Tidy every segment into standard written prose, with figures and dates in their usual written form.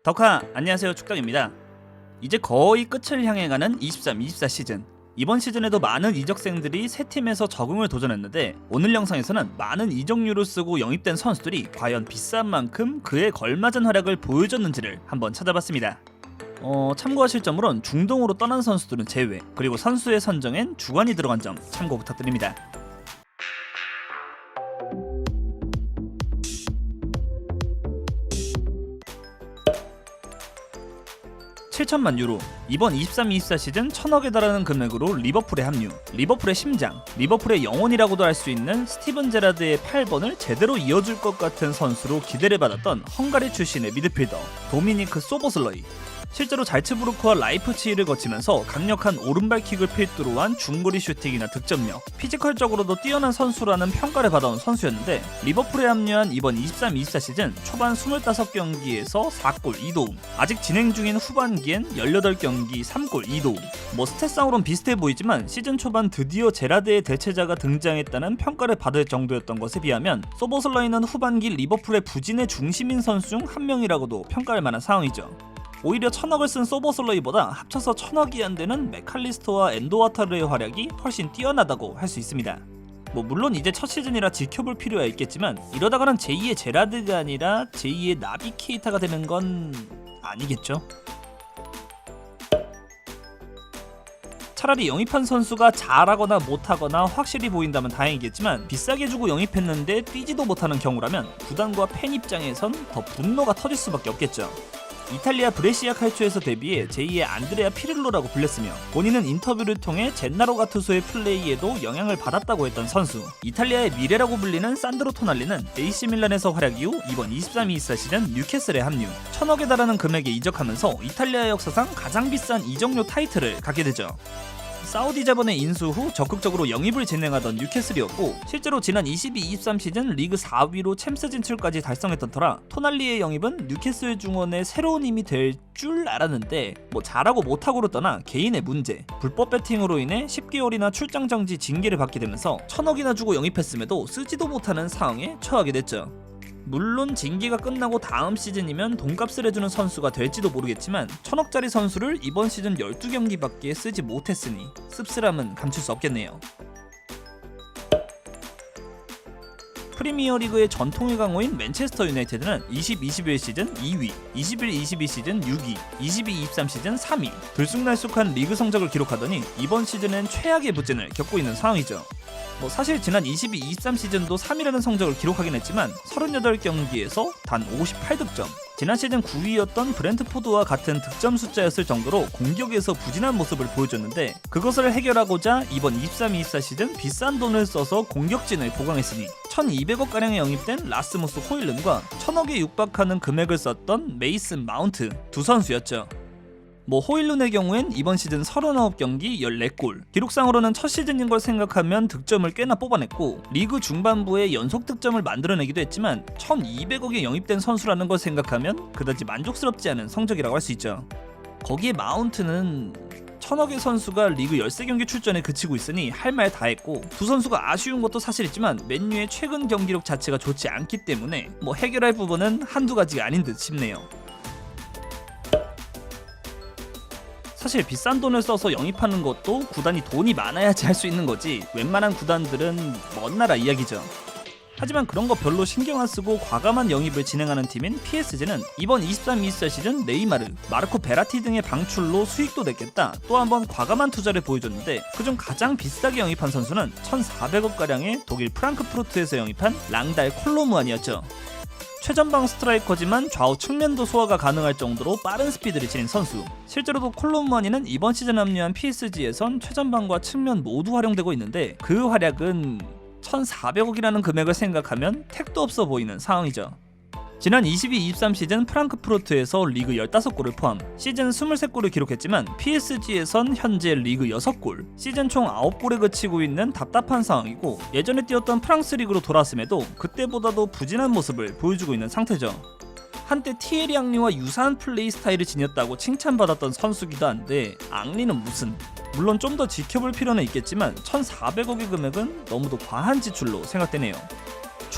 덕하 안녕하세요, 축덕입니다. 이제 거의 끝을 향해 가는 23-24 시즌. 이번 시즌에도 많은 이적생들이 새 팀에서 적응을 도전했는데 오늘 영상에서는 많은 이적료를 쓰고 영입된 선수들이 과연 비싼 만큼 그에 걸맞은 활약을 보여줬는지를 한번 찾아봤습니다. 참고하실 점으론 중동으로 떠난 선수들은 제외, 그리고 선수의 선정엔 주관이 들어간 점 참고 부탁드립니다. 7천만 유로, 이번 23-24 시즌 1000억에 달하는 금액으로 리버풀에 합류, 리버풀의 심장, 리버풀의 영혼이라고도 할 수 있는 스티븐 제라드의 8번을 제대로 이어줄 것 같은 선수로 기대를 받았던 헝가리 출신의 미드필더 도미니크 소보슬러이. 실제로 잘츠부르크와 라이프치히를 거치면서 강력한 오른발킥을 필두로 한 중거리 슈팅이나 득점력, 피지컬적으로도 뛰어난 선수라는 평가를 받아온 선수였는데 리버풀에 합류한 이번 23-24 시즌 초반 25경기에서 4골 2도움, 아직 진행 중인 후반기엔 18경기 3골 2도움. 스탯상으론 비슷해 보이지만 시즌 초반 드디어 제라드의 대체자가 등장했다는 평가를 받을 정도였던 것에 비하면 소보슬러이는 후반기 리버풀의 부진의 중심인 선수 중 한 명이라고도 평가할 만한 상황이죠. 오히려 1000억을 쓴 소보슬러이보다 합쳐서 1000억이 안되는 맥칼리스터와 엔도와타르의 활약이 훨씬 뛰어나다고 할 수 있습니다. 물론 이제 첫 시즌이라 지켜볼 필요가 있겠지만 이러다가는 제2의 제라드가 아니라 제2의 나비 케이타가 되는 건 아니겠죠? 차라리 영입한 선수가 잘하거나 못하거나 확실히 보인다면 다행이겠지만 비싸게 주고 영입했는데 뛰지도 못하는 경우라면 구단과 팬 입장에선 더 분노가 터질 수밖에 없겠죠. 이탈리아 브레시아 칼초에서 데뷔해 제2의 안드레아 피를로라고 불렸으며 본인은 인터뷰를 통해 젠나로 가투소의 플레이에도 영향을 받았다고 했던 선수, 이탈리아의 미래라고 불리는 산드로 토날리는 AC 밀란에서 활약 이후 이번 23-24 시즌 뉴캐슬에 합류, 1000억에 달하는 금액에 이적하면서 이탈리아 역사상 가장 비싼 이적료 타이틀을 갖게 되죠. 사우디 자본의 인수 후 적극적으로 영입을 진행하던 뉴캐슬이었고 실제로 지난 22-23 시즌 리그 4위로 챔스 진출까지 달성했던 터라 토날리의 영입은 뉴캐슬 중원의 새로운 힘이 될 줄 알았는데 잘하고 못하고를 떠나 개인의 문제, 불법 배팅으로 인해 10개월이나 출장 정지 징계를 받게 되면서 1000억이나 주고 영입했음에도 쓰지도 못하는 상황에 처하게 됐죠. 물론 징계가 끝나고 다음 시즌이면 돈값을 해주는 선수가 될지도 모르겠지만 1000억짜리 선수를 이번 시즌 12경기밖에 쓰지 못했으니 씁쓸함은 감출 수 없겠네요. 프리미어리그의 전통의 강호인 맨체스터 유나이티드는 20-21 시즌 2위, 21-22 시즌 6위, 22-23 시즌 3위, 들쑥날쑥한 리그 성적을 기록하더니 이번 시즌엔 최악의 부진을 겪고 있는 상황이죠. 사실 지난 22-23 시즌도 3위라는 성적을 기록하긴 했지만 38경기에서 단 58득점, 지난 시즌 9위였던 브렌트포드와 같은 득점 숫자였을 정도로 공격에서 부진한 모습을 보여줬는데 그것을 해결하고자 이번 23-24 시즌 비싼 돈을 써서 공격진을 보강했으니 1200억가량에 영입된 라스무스 호일른과 1000억에 육박하는 금액을 썼던 메이슨 마운트 두 선수였죠. 호일룬의 경우엔 이번 시즌 39경기 14골, 기록상으로는 첫 시즌인 걸 생각하면 득점을 꽤나 뽑아냈고 리그 중반부에 연속 득점을 만들어내기도 했지만 1200억에 영입된 선수라는 걸 생각하면 그다지 만족스럽지 않은 성적이라고 할 수 있죠. 거기에 마운트는 1000억의 선수가 리그 13경기 출전에 그치고 있으니 할 말 다 했고 두 선수가 아쉬운 것도 사실이지만 맨유의 최근 경기력 자체가 좋지 않기 때문에 해결할 부분은 한두 가지가 아닌 듯 싶네요. 사실 비싼 돈을 써서 영입하는 것도 구단이 돈이 많아야지 할 수 있는 거지 웬만한 구단들은 먼 나라 이야기죠. 하지만 그런 거 별로 신경 안 쓰고 과감한 영입을 진행하는 팀인 PSG는 이번 23-24 시즌 네이마르, 마르코 베라티 등의 방출로 수익도 냈겠다 또 한번 과감한 투자를 보여줬는데 그중 가장 비싸게 영입한 선수는 1400억가량의 독일 프랑크푸르트에서 영입한 랑달 콜로무안이었죠. 최전방 스트라이커지만 좌우 측면도 소화가 가능할 정도로 빠른 스피드를 지닌 선수, 실제로도 콜로무아니는 이번 시즌 합류한 PSG에선 최전방과 측면 모두 활용되고 있는데 그 활약은 1400억이라는 금액을 생각하면 택도 없어 보이는 상황이죠. 지난 22-23 시즌 프랑크푸르트에서 리그 15골을 포함 시즌 23골을 기록했지만 PSG에선 현재 리그 6골, 시즌 총 9골에 그치고 있는 답답한 상황이고 예전에 뛰었던 프랑스 리그로 돌아왔음에도 그때보다도 부진한 모습을 보여주고 있는 상태죠. 한때 티에리 앙리와 유사한 플레이 스타일을 지녔다고 칭찬받았던 선수기도 한데 앙리는 무슨, 물론 좀 더 지켜볼 필요는 있겠지만 1400억의 금액은 너무도 과한 지출로 생각되네요.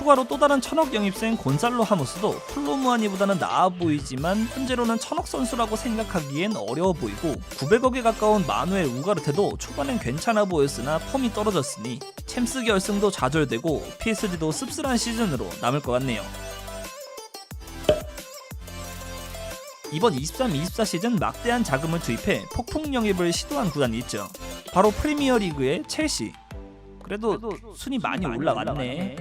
추가로 또 다른 천억 영입생 곤살로 하모스도 콜로무아니보다는 나아 보이지만 현재로는 천억 선수라고 생각하기엔 어려워 보이고 900억에 가까운 마누엘 우가르테도 초반엔 괜찮아 보였으나 폼이 떨어졌으니 챔스 결승도 좌절되고 PSG도 씁쓸한 시즌으로 남을 것 같네요. 이번 23-24 시즌 막대한 자금을 투입해 폭풍 영입을 시도한 구단이 있죠. 바로 프리미어리그의 첼시. 그래도 순위 많이 올라왔네.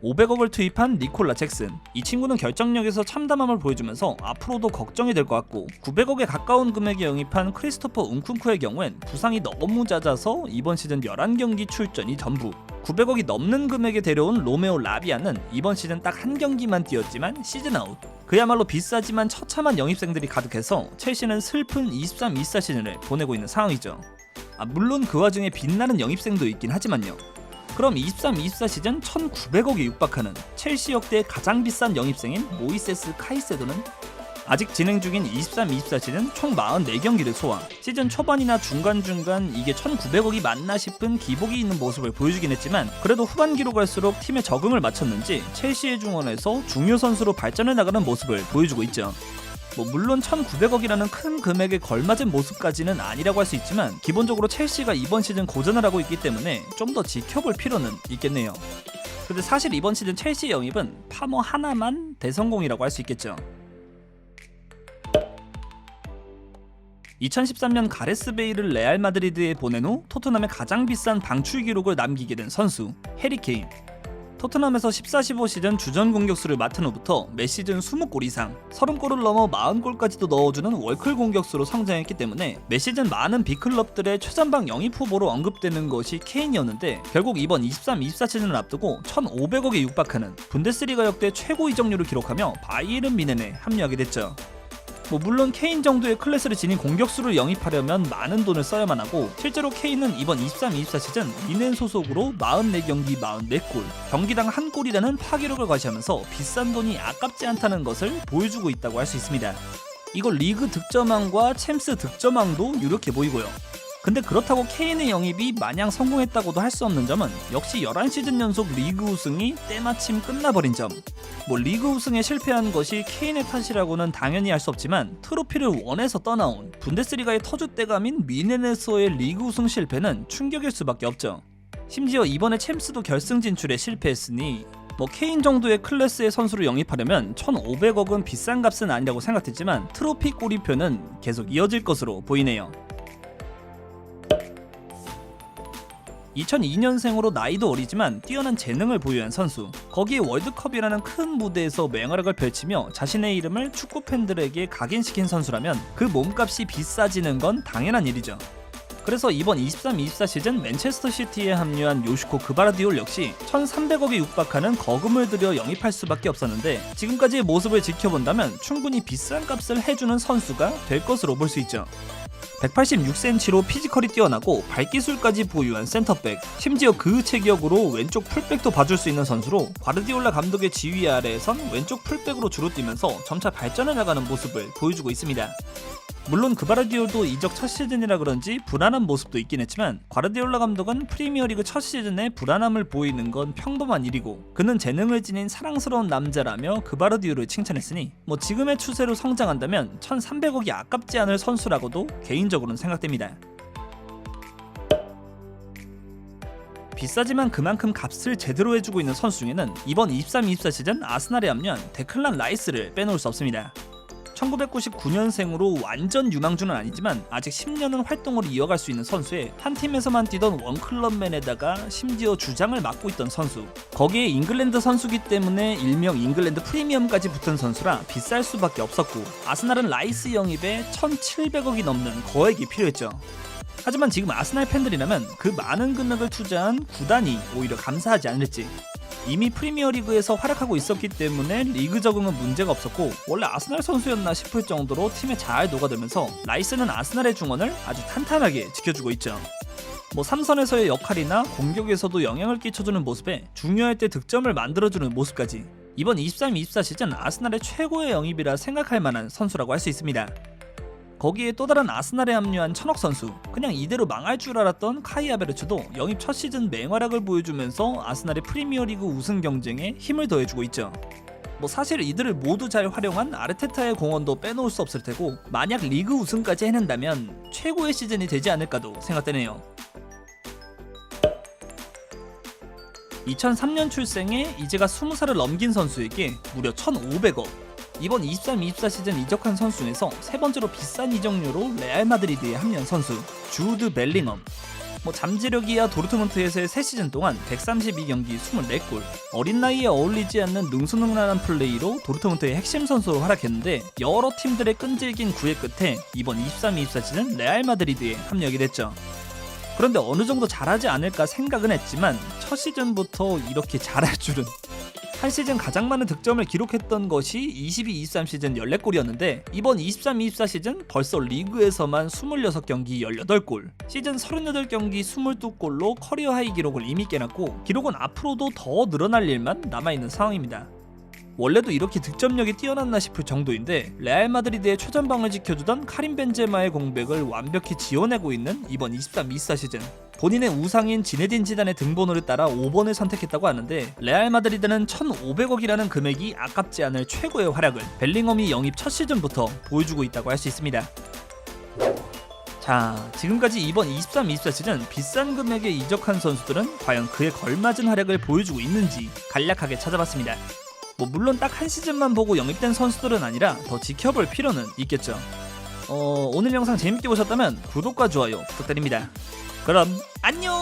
500억을 투입한 니콜라 잭슨. 이 친구는 결정력에서 참담함을 보여주면서 앞으로도 걱정이 될 것 같고 900억에 가까운 금액에 영입한 크리스토퍼 운쿤쿠의 경우엔 부상이 너무 잦아서 이번 시즌 11경기 출전이 전부. 900억이 넘는 금액에 데려온 로메오 라비아는 이번 시즌 딱 한 경기만 뛰었지만 시즌 아웃. 그야말로 비싸지만 처참한 영입생들이 가득해서 첼시는 슬픈 23-24 시즌을 보내고 있는 상황이죠. 물론 그 와중에 빛나는 영입생도 있긴 하지만요. 그럼 23-24 시즌 1900억에 육박하는 첼시 역대 가장 비싼 영입생인 모이세스 카이세도는 아직 진행 중인 23-24 시즌 총 44경기를 소화. 시즌 초반이나 중간중간 이게 1900억이 맞나 싶은 기복이 있는 모습을 보여주긴 했지만 그래도 후반기로 갈수록 팀에 적응을 마쳤는지 첼시의 중원에서 중요 선수로 발전해 나가는 모습을 보여주고 있죠. 물론 1900억이라는 큰 금액에 걸맞은 모습까지는 아니라고 할 수 있지만 기본적으로 첼시가 이번 시즌 고전을 하고 있기 때문에 좀 더 지켜볼 필요는 있겠네요. 근데 사실 이번 시즌 첼시 영입은 파머 하나만 대성공이라고 할 수 있겠죠. 2013년 가레스 베일을 레알 마드리드에 보낸 후 토트넘의 가장 비싼 방출 기록을 남기게 된 선수 해리 케인. 토트넘에서 14-15 시즌 주전 공격수를 맡은 후부터 매 시즌 20골 이상, 30골을 넘어 40골까지도 넣어주는 월클 공격수로 성장했기 때문에 매 시즌 많은 빅클럽들의 최전방 영입 후보로 언급되는 것이 케인이었는데 결국 이번 23-24 시즌을 앞두고 1,500억에 육박하는 분데스리가 역대 최고 이적료를 기록하며 바이에른 뮌헨에 합류하게 됐죠. 물론 케인 정도의 클래스를 지닌 공격수를 영입하려면 많은 돈을 써야만 하고 실제로 케인은 이번 23-24 시즌 뮌헨 소속으로 44경기 44골, 경기당 1골이라는 파기력을 과시하면서 비싼 돈이 아깝지 않다는 것을 보여주고 있다고 할 수 있습니다. 이걸 리그 득점왕과 챔스 득점왕도 유력해 보이고요. 근데 그렇다고 케인의 영입이 마냥 성공했다고도 할 수 없는 점은 역시 11시즌 연속 리그 우승이 때마침 끝나버린 점. 리그 우승에 실패한 것이 케인의 탓이라고는 당연히 할 수 없지만 트로피를 원해서 떠나온 분데스리가의 터줏대감인 뮌헨에서의 리그 우승 실패는 충격일 수밖에 없죠. 심지어 이번에 챔스도 결승 진출에 실패했으니 케인 정도의 클래스의 선수를 영입하려면 1,500억은 비싼 값은 아니라고 생각했지만 트로피 꼬리표는 계속 이어질 것으로 보이네요. 2002년생으로 나이도 어리지만 뛰어난 재능을 보유한 선수. 거기에 월드컵이라는 큰 무대에서 맹활약을 펼치며 자신의 이름을 축구 팬들에게 각인시킨 선수라면 그 몸값이 비싸지는 건 당연한 일이죠. 그래서 이번 23-24 시즌 맨체스터 시티에 합류한 요시코 그바르디올 역시 1,300억에 육박하는 거금을 들여 영입할 수밖에 없었는데 지금까지의 모습을 지켜본다면 충분히 비싼 값을 해주는 선수가 될 것으로 볼 수 있죠. 186cm로 피지컬이 뛰어나고 발기술까지 보유한 센터백, 심지어 그 체격으로 왼쪽 풀백도 봐줄 수 있는 선수로 과르디올라 감독의 지휘 아래에선 왼쪽 풀백으로 주로 뛰면서 점차 발전해 나가는 모습을 보여주고 있습니다. 물론 그바르디올도 이적 첫 시즌이라 그런지 불안한 모습도 있긴 했지만 과르디올라 감독은 프리미어리그 첫 시즌에 불안함을 보이는 건 평범한 일이고 그는 재능을 지닌 사랑스러운 남자라며 그바르디올을 칭찬했으니 지금의 추세로 성장한다면 1,300억이 아깝지 않을 선수라고도 개인적으로는 생각됩니다. 비싸지만 그만큼 값을 제대로 해주고 있는 선수 중에는 이번 23-24 시즌 아스날에 합류한 데클란 라이스를 빼놓을 수 없습니다. 1999년생으로 완전 유망주는 아니지만 아직 10년은 활동을 이어갈 수 있는 선수에 한 팀에서만 뛰던 원클럽맨에다가 심지어 주장을 맡고 있던 선수. 거기에 잉글랜드 선수기 때문에 일명 잉글랜드 프리미엄까지 붙은 선수라 비쌀 수밖에 없었고 아스날은 라이스 영입에 1,700억이 넘는 거액이 필요했죠. 하지만 지금 아스날 팬들이라면 그 많은 금액을 투자한 구단이 오히려 감사하지 않을지. 이미 프리미어리그에서 활약하고 있었기 때문에 리그 적응은 문제가 없었고 원래 아스날 선수였나 싶을 정도로 팀에 잘 녹아들면서 라이스는 아스날의 중원을 아주 탄탄하게 지켜주고 있죠. 삼선에서의 역할이나 공격에서도 영향을 끼쳐주는 모습에 중요할 때 득점을 만들어주는 모습까지 이번 23-24 시즌 아스날의 최고의 영입이라 생각할 만한 선수라고 할 수 있습니다. 거기에 또 다른 아스날에 합류한 천억 선수, 그냥 이대로 망할 줄 알았던 카이 하베르츠도 영입 첫 시즌 맹활약을 보여주면서 아스날의 프리미어리그 우승 경쟁에 힘을 더해주고 있죠. 뭐 사실 이들을 모두 잘 활용한 아르테타의 공헌도 빼놓을 수 없을 테고, 만약 리그 우승까지 해낸다면 최고의 시즌이 되지 않을까도 생각되네요. 2003년 출생에 이제가 20살을 넘긴 선수에게 무려 1,500억, 이번 23-24 시즌 이적한 선수 중에서 세 번째로 비싼 이적료로 레알 마드리드에 합류한 선수 주드 벨링엄. 잠재력이야 도르트문트에서의 3시즌 동안 132경기 24골, 어린 나이에 어울리지 않는 능수능란한 플레이로 도르트문트의 핵심 선수로 활약했는데, 여러 팀들의 끈질긴 구애 끝에 이번 23-24 시즌 레알 마드리드에 합류하게 됐죠. 그런데 어느 정도 잘하지 않을까 생각은 했지만 첫 시즌부터 이렇게 잘할 줄은. 한 시즌 가장 많은 득점을 기록했던 것이 22-23 시즌 14골이었는데, 이번 23-24 시즌 벌써 리그에서만 26경기 18골, 시즌 38경기 22골로 커리어 하이 기록을 이미 깨놨고, 기록은 앞으로도 더 늘어날 일만 남아있는 상황입니다. 원래도 이렇게 득점력이 뛰어났나 싶을 정도인데, 레알 마드리드의 최전방을 지켜주던 카림 벤제마의 공백을 완벽히 지원하고 있는 이번 23-24 시즌. 본인의 우상인 지네딘 지단의 등번호를 따라 5번을 선택했다고 하는데, 레알 마드리드는 1,500억이라는 금액이 아깝지 않을 최고의 활약을 벨링엄이 영입 첫 시즌부터 보여주고 있다고 할 수 있습니다. 자, 지금까지 이번 23-24 시즌 비싼 금액에 이적한 선수들은 과연 그에 걸맞은 활약을 보여주고 있는지 간략하게 찾아봤습니다. 물론 딱 한 시즌만 보고 영입된 선수들은 아니라 더 지켜볼 필요는 있겠죠. 오늘 영상 재밌게 보셨다면 구독과 좋아요 부탁드립니다. 그럼 안녕!